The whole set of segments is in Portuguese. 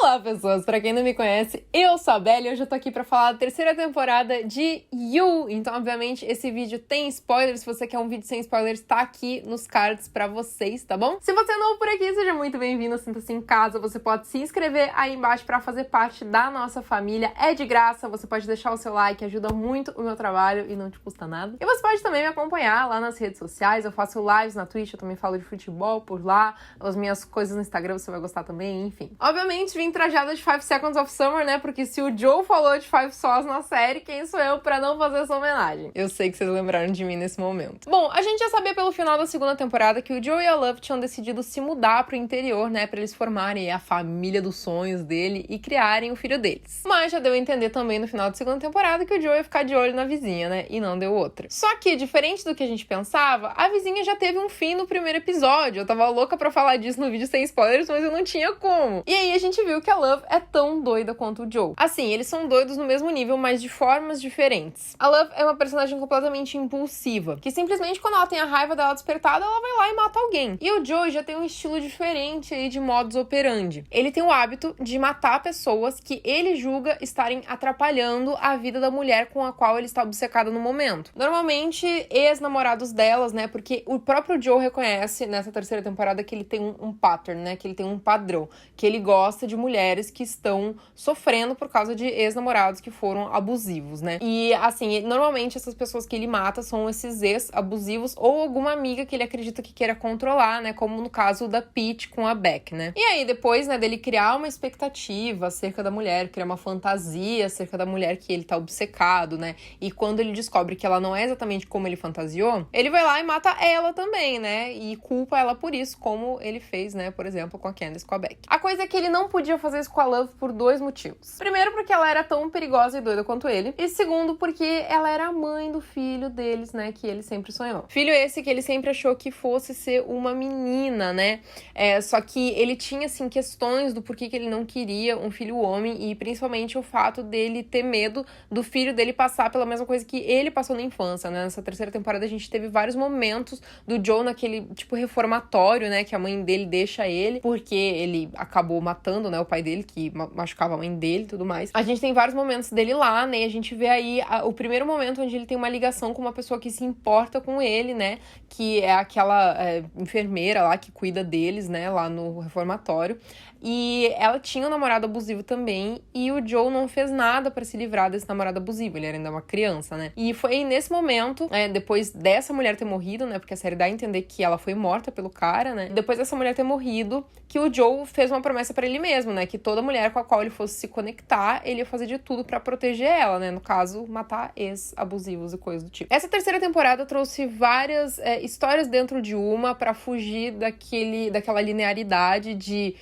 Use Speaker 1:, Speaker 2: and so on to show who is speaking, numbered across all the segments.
Speaker 1: Olá, pessoas! Pra quem não me conhece, eu sou a Bella e hoje eu tô aqui pra falar da terceira temporada de You. Então, obviamente, esse vídeo tem spoilers. Se você quer um vídeo sem spoilers, tá aqui nos cards pra vocês, tá bom? Se você é novo por aqui, seja muito bem-vindo, sinta-se em casa. Você pode se inscrever aí embaixo pra fazer parte da nossa família. É de graça, você pode deixar o seu like, ajuda muito o meu trabalho e não te custa nada. E você pode também me acompanhar lá nas redes sociais. Eu faço lives na Twitch, eu também falo de futebol por lá. As minhas coisas no Instagram você vai gostar também, enfim. Obviamente, vim trajada de 5 Seconds of Summer, né? Porque se o Joe falou de 5 Sauce na série, quem sou eu pra não fazer essa homenagem? Eu sei que vocês lembraram de mim nesse momento. Bom, a gente já sabia pelo final da segunda temporada que o Joe e a Love tinham decidido se mudar pro interior, né? Pra eles formarem a família dos sonhos dele e criarem o filho deles. Mas já deu a entender também no final da segunda temporada que o Joe ia ficar de olho na vizinha, né? E não deu outra. Só que, diferente do que a gente pensava, a vizinha já teve um fim no primeiro episódio. Eu tava louca pra falar disso no vídeo sem spoilers, mas eu não tinha como. E aí a gente viu que a Love é tão doida quanto o Joe. Assim, eles são doidos no mesmo nível, mas de formas diferentes. A Love é uma personagem completamente impulsiva, que simplesmente quando ela tem a raiva dela despertada, ela vai lá e mata alguém. E o Joe já tem um estilo diferente aí de modus operandi. Ele tem o hábito de matar pessoas que ele julga estarem atrapalhando a vida da mulher com a qual ele está obcecado no momento. Normalmente, ex-namorados delas, né? Porque o próprio Joe reconhece nessa terceira temporada que ele tem um pattern, né? Que ele tem um padrão. Que ele gosta de mulheres que estão sofrendo por causa de ex-namorados que foram abusivos, né? E, assim, normalmente essas pessoas que ele mata são esses ex-abusivos ou alguma amiga que ele acredita que queira controlar, né? Como no caso da Peach com a Beck, né? E aí, depois, né, dele criar uma expectativa acerca da mulher, criar uma fantasia acerca da mulher que ele tá obcecado, né? E quando ele descobre que ela não é exatamente como ele fantasiou, ele vai lá e mata ela também, né? E culpa ela por isso, como ele fez, né, por exemplo, com a Candace, com a Beck. A coisa é que ele não podia fazer isso com a Love por dois motivos. Primeiro, porque ela era tão perigosa e doida quanto ele. E segundo, porque ela era a mãe do filho deles, né, que ele sempre sonhou. Filho esse que ele sempre achou que fosse ser uma menina, né? Só que ele tinha, assim, questões do porquê que ele não queria um filho homem e principalmente o fato dele ter medo do filho dele passar pela mesma coisa que ele passou na infância, né? Nessa terceira temporada a gente teve vários momentos do Joe naquele, tipo, reformatório, né, que a mãe dele deixa ele, porque ele acabou matando, né, o pai dele, que machucava a mãe dele e tudo mais. A gente tem vários momentos dele lá, né, e a gente vê aí o primeiro momento onde ele tem uma ligação com uma pessoa que se importa com ele, né, que é aquela enfermeira lá que cuida deles, né, lá no reformatório. E ela tinha um namorado abusivo também, e o Joe não fez nada pra se livrar desse namorado abusivo, ele era ainda uma criança, né? E foi nesse momento, depois dessa mulher ter morrido, né, porque a série dá a entender que ela foi morta pelo cara, né? Depois dessa mulher ter morrido, que o Joe fez uma promessa pra ele mesmo, né, que toda mulher com a qual ele fosse se conectar, ele ia fazer de tudo pra proteger ela, né? No caso, matar ex-abusivos e coisas do tipo. Essa terceira temporada trouxe várias histórias dentro de uma pra fugir daquela linearidade de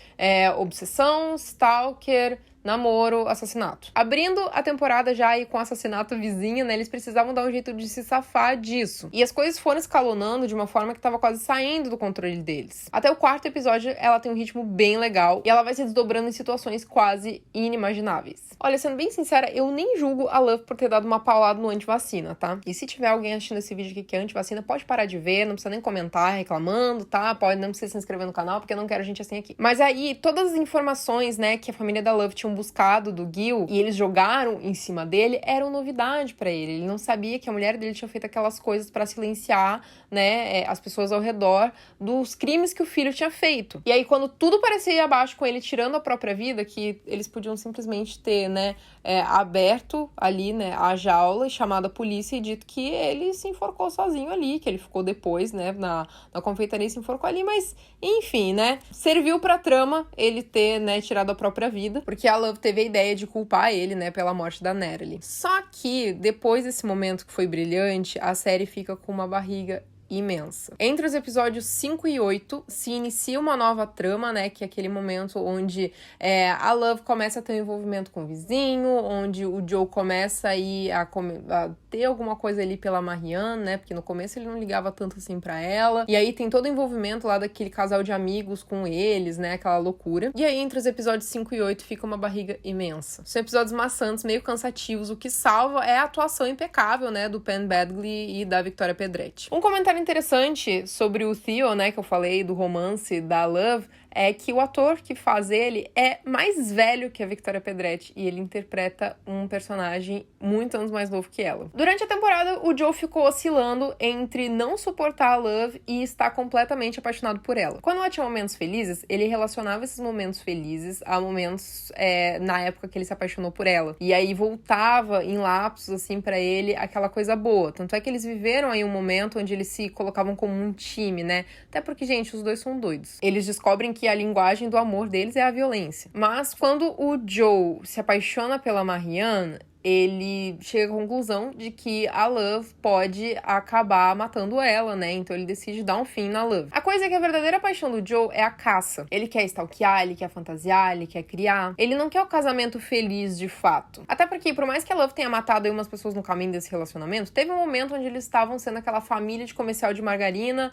Speaker 1: obsessão, stalker, namoro, assassinato. Abrindo a temporada já aí com assassinato vizinho, né, eles precisavam dar um jeito de se safar disso. E as coisas foram escalonando de uma forma que tava quase saindo do controle deles. Até o quarto episódio, ela tem um ritmo bem legal e ela vai se desdobrando em situações quase inimagináveis. Olha, sendo bem sincera, eu nem julgo a Love por ter dado uma paulada no antivacina, tá? E se tiver alguém assistindo esse vídeo aqui que é antivacina, pode parar de ver, não precisa nem comentar reclamando, tá? Não precisa se inscrever no canal, porque eu não quero gente assim aqui. Mas aí, todas as informações, né, que a família da Love tinha buscado do Gil e eles jogaram em cima dele, eram novidade pra ele. Ele não sabia que a mulher dele tinha feito aquelas coisas pra silenciar, né, as pessoas ao redor dos crimes que o filho tinha feito. E aí, quando tudo parecia ir abaixo com ele tirando a própria vida, que eles podiam simplesmente ter, né, aberto ali, né, a jaula e chamado a polícia e dito que ele se enforcou sozinho ali, que ele ficou depois, né, na confeitaria e se enforcou ali, mas enfim, né, serviu pra trama ele ter, né, tirado a própria vida, porque a Love teve a ideia de culpar ele, né, pela morte da Natalie. Só que, depois desse momento que foi brilhante, a série fica com uma barriga imensa. Entre os episódios 5 e 8 se inicia uma nova trama, né, que é aquele momento onde a Love começa a ter um envolvimento com o vizinho, onde o Joe começa aí a ter alguma coisa ali pela Marianne, né, porque no começo ele não ligava tanto assim pra ela, e aí tem todo o envolvimento lá daquele casal de amigos com eles, né, aquela loucura. E aí entre os episódios 5 e 8 fica uma barriga imensa. São episódios maçantes, meio cansativos, o que salva é a atuação impecável, né, do Penn Badgley e da Victoria Pedretti. Um comentário interessante sobre o Theo, né, que eu falei do romance da Love, é que o ator que faz ele é mais velho que a Victoria Pedretti e ele interpreta um personagem muito anos mais novo que ela. Durante a temporada, o Joe ficou oscilando entre não suportar a Love e estar completamente apaixonado por ela. Quando ela tinha momentos felizes, ele relacionava esses momentos felizes a momentos na época que ele se apaixonou por ela. E aí voltava em lapsos, assim, pra ele, aquela coisa boa. Tanto é que eles viveram aí um momento onde eles se colocavam como um time, né? Até porque, gente, os dois são doidos. Eles descobrem que a linguagem do amor deles é a violência. Mas quando o Joe se apaixona pela Marianne, ele chega à conclusão de que a Love pode acabar matando ela, né? Então ele decide dar um fim na Love. A coisa é que a verdadeira paixão do Joe é a caça. Ele quer stalkear, ele quer fantasiar, ele quer criar. Ele não quer o casamento feliz de fato. Até porque, por mais que a Love tenha matado aí umas pessoas no caminho desse relacionamento, teve um momento onde eles estavam sendo aquela família de comercial de margarina,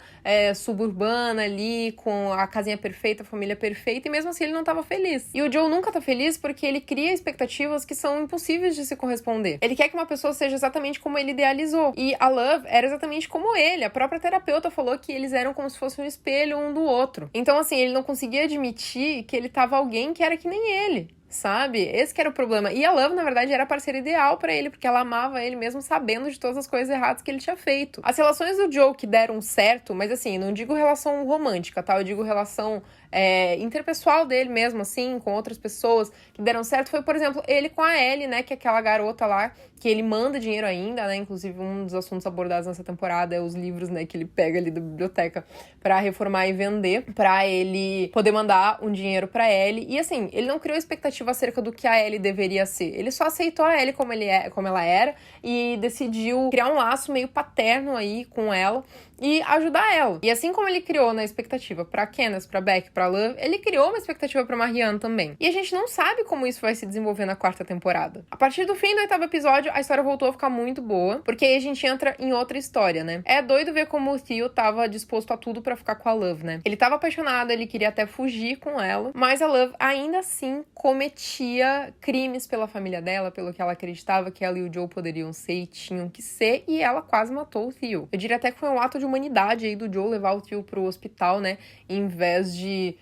Speaker 1: suburbana ali, com a casinha perfeita, a família perfeita, e mesmo assim ele não tava feliz. E o Joe nunca tá feliz porque ele cria expectativas que são impossíveis de se corresponder. Ele quer que uma pessoa seja exatamente como ele idealizou. E a Love era exatamente como ele. A própria terapeuta falou que eles eram como se fosse um espelho um do outro. Então, assim, ele não conseguia admitir que ele tava alguém que era que nem ele. Sabe? Esse que era o problema. E a Love, na verdade, era a parceira ideal pra ele, porque ela amava ele mesmo sabendo de todas as coisas erradas que ele tinha feito. As relações do Joe que deram certo, mas assim, não digo relação romântica, tá? Eu digo relação interpessoal dele mesmo, assim, com outras pessoas que deram certo, foi, por exemplo, ele com a Ellie, né? Que é aquela garota lá, que ele manda dinheiro ainda, né? Inclusive, um dos assuntos abordados nessa temporada é os livros, né? Que ele pega ali da biblioteca pra reformar e vender, pra ele poder mandar um dinheiro pra Ellie. E assim, ele não criou expectativa acerca do que a Ellie deveria ser. Ele só aceitou a Ellie como ela era e decidiu criar um laço meio paterno aí com ela e ajudar ela. E assim como ele criou na expectativa pra Candace, pra Beck, pra Love, ele criou uma expectativa pra Marianne também. E a gente não sabe como isso vai se desenvolver na 4ª temporada. A partir do fim do 8º episódio, a história voltou a ficar muito boa, porque aí a gente entra em outra história, né? É doido ver como o Theo tava disposto a tudo pra ficar com a Love, né? Ele tava apaixonado, ele queria até fugir com ela, mas a Love ainda assim cometia crimes pela família dela, pelo que ela acreditava que ela e o Joe poderiam ser e tinham que ser, e ela quase matou o Theo. Eu diria até que foi um ato de humanidade aí do Joe levar o Theo pro hospital, né? Em vez de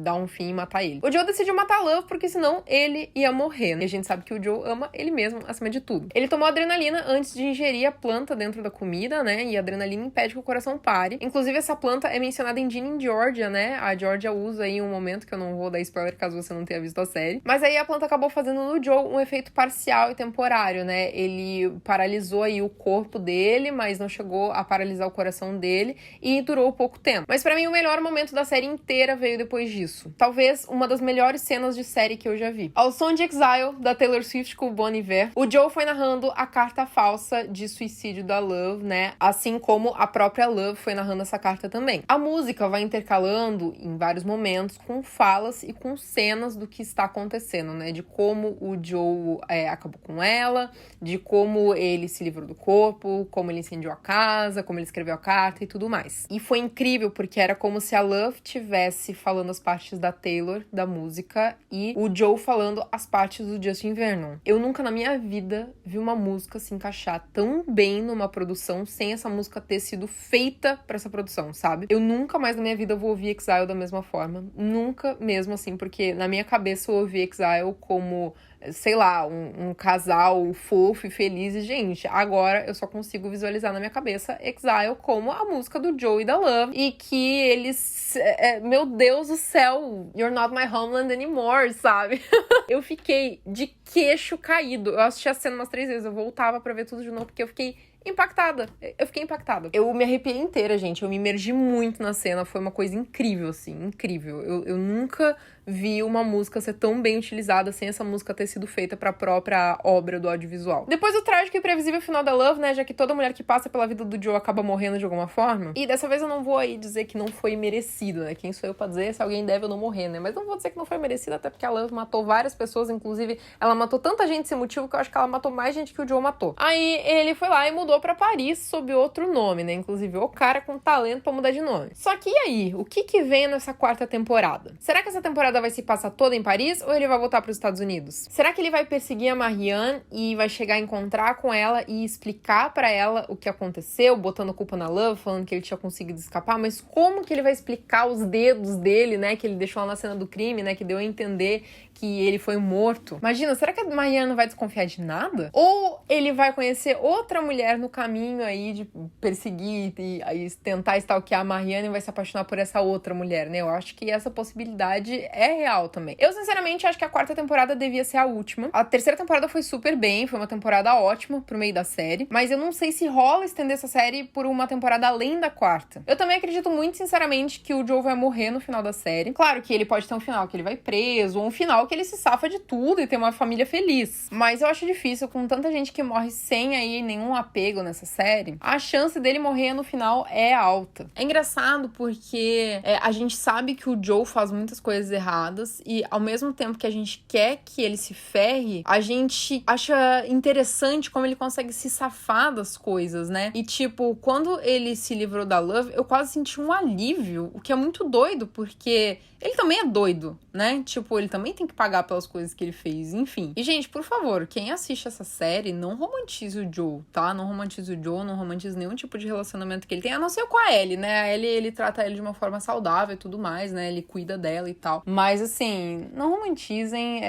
Speaker 1: dar um fim e matar ele. O Joe decidiu matar a Love porque senão ele ia morrer, né? E a gente sabe que o Joe ama ele mesmo acima de tudo. Ele tomou adrenalina antes de ingerir a planta dentro da comida, né? E a adrenalina impede que o coração pare. Inclusive, essa planta é mencionada em Ginny and Georgia, né? A Georgia usa aí um momento que eu não vou dar spoiler caso você não tenha visto a série. Mas aí a planta acabou fazendo no Joe um efeito parcial e temporário, né? Ele paralisou aí o corpo dele, mas não chegou a paralisar o coração dele e durou pouco tempo. Mas pra mim, o melhor momento da série inteira veio depois disso. Talvez uma das melhores cenas de série que eu já vi. Ao som de Exile, da Taylor Swift com o Bon Iver, o Joe foi narrando a carta falsa de suicídio da Love, né? Assim como a própria Love foi narrando essa carta também. A música vai intercalando em vários momentos com falas e com cenas do que está acontecendo, né? De como o Joe acabou com ela, de como ele se livrou do corpo, como ele incendiou a casa, como ele escreveu a carta e tudo mais. E foi incrível porque era como se a Love tivesse falando as partes da Taylor, da música, e o Joe falando as partes do Justin Vernon. Eu nunca na minha vida vi uma música se encaixar tão bem numa produção sem essa música ter sido feita pra essa produção, sabe? Eu nunca mais na minha vida vou ouvir Exile da mesma forma. Nunca mesmo assim, porque na minha cabeça eu ouvi Exile como, sei lá, um casal fofo e feliz. E, gente, agora eu só consigo visualizar na minha cabeça Exile como a música do Joe e da Love. E que eles... meu Deus do céu, you're not my homeland anymore, sabe? Eu fiquei de queixo caído. Eu assisti a cena umas 3 vezes. Eu voltava pra ver tudo de novo, porque eu fiquei impactada. Eu fiquei impactada. Eu me arrepiei inteira, gente. Eu me imergi muito na cena. Foi uma coisa incrível, assim. Incrível. Eu nunca vi uma música ser tão bem utilizada sem essa música ter sido feita pra própria obra do audiovisual. Depois do trágico e previsível final da Love, né? Já que toda mulher que passa pela vida do Joe acaba morrendo de alguma forma. E dessa vez eu não vou aí dizer que não foi merecido, né? Quem sou eu pra dizer se alguém deve ou não morrer, né? Mas não vou dizer que não foi merecido, até porque a Love matou várias pessoas. Inclusive, ela matou tanta gente sem motivo que eu acho que ela matou mais gente que o Joe matou. Aí ele foi lá e mudou pra Paris sob outro nome, né? Inclusive, o cara com talento pra mudar de nome. Só que e aí? O que vem nessa 4ª temporada? Será que essa temporada temporada vai se passar toda em Paris ou ele vai voltar para os Estados Unidos? Será que ele vai perseguir a Marianne e vai chegar a encontrar com ela e explicar para ela o que aconteceu, botando culpa na Love, falando que ele tinha conseguido escapar? Mas como que ele vai explicar os dedos dele, né, que ele deixou lá na cena do crime, né, que deu a entender que ele foi morto? Imagina, será que a Marianne não vai desconfiar de nada? Ou ele vai conhecer outra mulher no caminho aí de perseguir e aí tentar stalkear a Marianne e vai se apaixonar por essa outra mulher, né? Eu acho que essa possibilidade é real também. Eu, sinceramente, acho que a 4ª temporada devia ser a última. A 3ª temporada foi super bem, foi uma temporada ótima pro meio da série, mas eu não sei se rola estender essa série por uma temporada além da 4ª. Eu também acredito muito, sinceramente, que o Joe vai morrer no final da série. Claro que ele pode ter um final que ele vai preso, ou um final que ele se safa de tudo e tem uma família feliz. Mas eu acho difícil, com tanta gente que morre sem aí nenhum apego nessa série, a chance dele morrer no final é alta. É engraçado porque a gente sabe que o Joe faz muitas coisas erradas e ao mesmo tempo que a gente quer que ele se ferre, a gente acha interessante como ele consegue se safar das coisas, né? E tipo, quando ele se livrou da Love, eu quase senti um alívio, o que é muito doido, porque ele também é doido, né? Tipo, ele também tem que pagar pelas coisas que ele fez, enfim. E, gente, por favor, quem assiste essa série, não romantize o Joe, tá? Não romantize o Joe, não romantize nenhum tipo de relacionamento que ele tem, a não ser com a Ellie, né? A Ellie, ele trata ele de uma forma saudável e tudo mais, né? Ele cuida dela e tal. Mas, assim, não romantizem.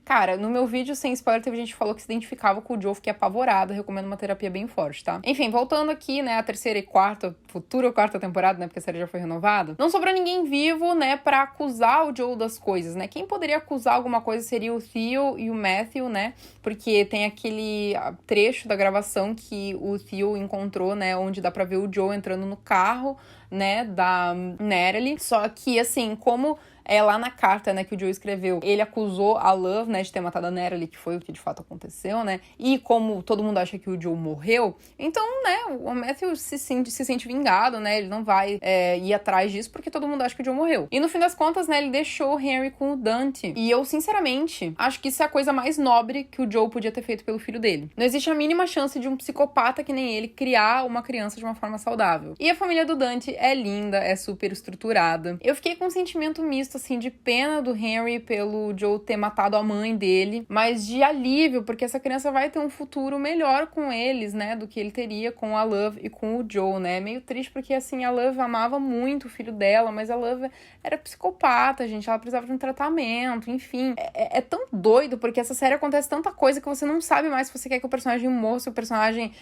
Speaker 1: Cara, no meu vídeo, sem spoiler, teve gente que falou que se identificava com o Joe, fiquei apavorada, recomendo uma terapia bem forte, tá? Enfim, voltando aqui, né, a 3ª e 4ª, futura 4ª temporada, né, porque a série já foi renovada, não sobrou ninguém vivo, né, pra acusar o Joe das coisas, né? Quem poderia acusar alguma coisa seria o Theo e o Matthew, né? Porque tem aquele trecho da gravação que o Theo encontrou, né, onde dá pra ver o Joe entrando no carro, né, da Natalie. Só que, assim, como lá na carta, né, que o Joe escreveu, ele acusou a Love, né, de ter matado a Natalie, que foi o que de fato aconteceu, né, e como todo mundo acha que o Joe morreu, então, né, o Matthew se sente vingado, né, ele não vai ir atrás disso porque todo mundo acha que o Joe morreu. E no fim das contas, né, ele deixou o Henry com o Dante, e eu, sinceramente, acho que isso é a coisa mais nobre que o Joe podia ter feito pelo filho dele. Não existe a mínima chance de um psicopata que nem ele criar uma criança de uma forma saudável. E a família do Dante é linda, é super estruturada. Eu fiquei com um sentimento misto, assim, de pena do Henry pelo Joe ter matado a mãe dele, mas de alívio, porque essa criança vai ter um futuro melhor com eles, né, do que ele teria com a Love e com o Joe, né. É meio triste porque, assim, a Love amava muito o filho dela, mas a Love era psicopata, gente, ela precisava de um tratamento, enfim. É tão doido, porque essa série acontece tanta coisa que você não sabe mais se você quer que o personagem morra, se o personagem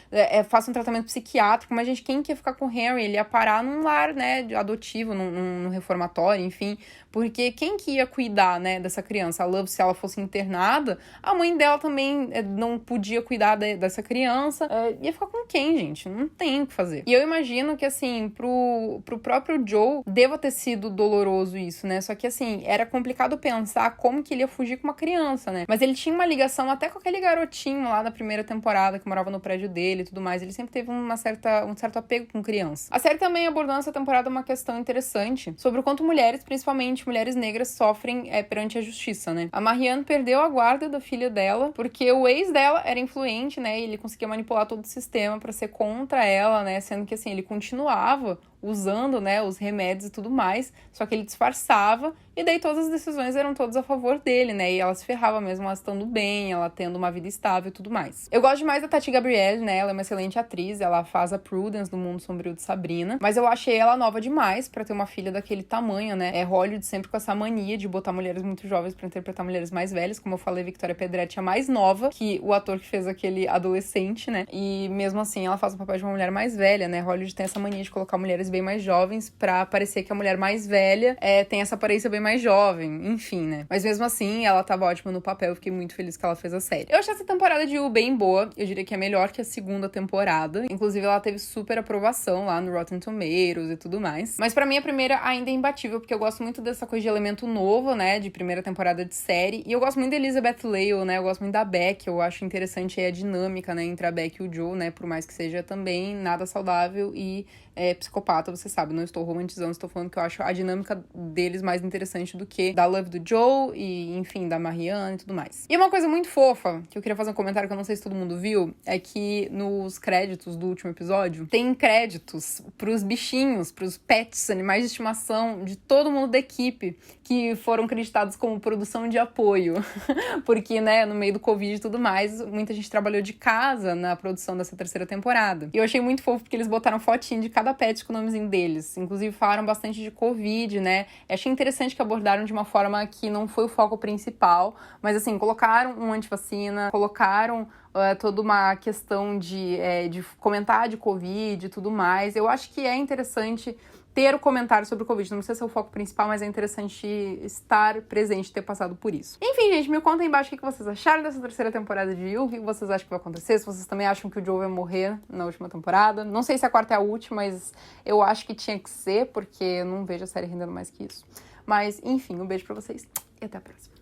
Speaker 1: faça um tratamento psiquiátrico, mas, gente, quem quer ficar com o Henry? Ele ia parar num lar, né, adotivo, num reformatório, enfim, porque quem que ia cuidar, né, dessa criança? A Love, se ela fosse internada, a mãe dela também não podia cuidar dessa criança. Ia ficar com quem, gente? Não tem o que fazer. E eu imagino que, assim, pro próprio Joe, deva ter sido doloroso isso, né? Só que, assim, era complicado pensar como que ele ia fugir com uma criança, né? Mas ele tinha uma ligação até com aquele garotinho lá da primeira temporada, que morava no prédio dele e tudo mais. Ele sempre teve um certo apego com criança. A série também abordou nessa temporada uma questão interessante sobre o quanto mulheres, principalmente mulheres negras, sofrem perante a justiça, né? A Marianne perdeu a guarda da filha dela porque o ex dela era influente, né? E ele conseguia manipular todo o sistema pra ser contra ela, né? Sendo que, assim, ele continuava usando, né, os remédios e tudo mais, só que ele disfarçava, e daí todas as decisões eram todas a favor dele, né, e ela se ferrava mesmo, ela estando bem, ela tendo uma vida estável e tudo mais. Eu gosto demais da Tati Gabrielle, né, ela é uma excelente atriz, ela faz a Prudence do Mundo Sombrio de Sabrina, mas eu achei ela nova demais pra ter uma filha daquele tamanho, né, Hollywood sempre com essa mania de botar mulheres muito jovens pra interpretar mulheres mais velhas, como eu falei, Victoria Pedretti é mais nova que o ator que fez aquele adolescente, né, e mesmo assim ela faz o papel de uma mulher mais velha, né, Hollywood tem essa mania de colocar mulheres bem mais jovens pra parecer que a mulher mais velha tem essa aparência bem mais jovem, enfim, né. Mas mesmo assim, ela tava ótima no papel, eu fiquei muito feliz que ela fez a série. Eu achei essa temporada de You bem boa, eu diria que é melhor que a segunda temporada, inclusive ela teve super aprovação lá no Rotten Tomatoes e tudo mais. Mas pra mim a primeira ainda é imbatível, porque eu gosto muito dessa coisa de elemento novo, né, de primeira temporada de série, e eu gosto muito da Elizabeth Lail, né, eu gosto muito da Beck, eu acho interessante aí a dinâmica, né, entre a Beck e o Joe, né, por mais que seja também nada saudável e psicopata sensata, você sabe, não estou romantizando, estou falando que eu acho a dinâmica deles mais interessante do que da Love do Joe e, enfim, da Marianne e tudo mais. E uma coisa muito fofa, que eu queria fazer um comentário que eu não sei se todo mundo viu, é que nos créditos do último episódio, tem créditos pros bichinhos, pros pets, animais de estimação de todo mundo da equipe, que foram creditados como produção de apoio. Porque, né, no meio do Covid e tudo mais, muita gente trabalhou de casa na produção dessa terceira temporada. E eu achei muito fofo porque eles botaram fotinho de cada pet com o nomezinho deles. Inclusive, falaram bastante de Covid, né? Eu achei interessante que abordaram de uma forma que não foi o foco principal, mas, assim, colocaram um antivacina, colocaram toda uma questão de comentar de Covid e tudo mais. Eu acho que é interessante ter o comentário sobre o Covid. Não precisa ser o foco principal, mas é interessante estar presente, ter passado por isso. Enfim, gente, me conta aí embaixo o que vocês acharam dessa terceira temporada de You, o que vocês acham que vai acontecer, se vocês também acham que o Joe vai morrer na última temporada. Não sei se a quarta é a última, mas eu acho que tinha que ser, porque eu não vejo a série rendendo mais que isso. Mas, enfim, um beijo pra vocês e até a próxima.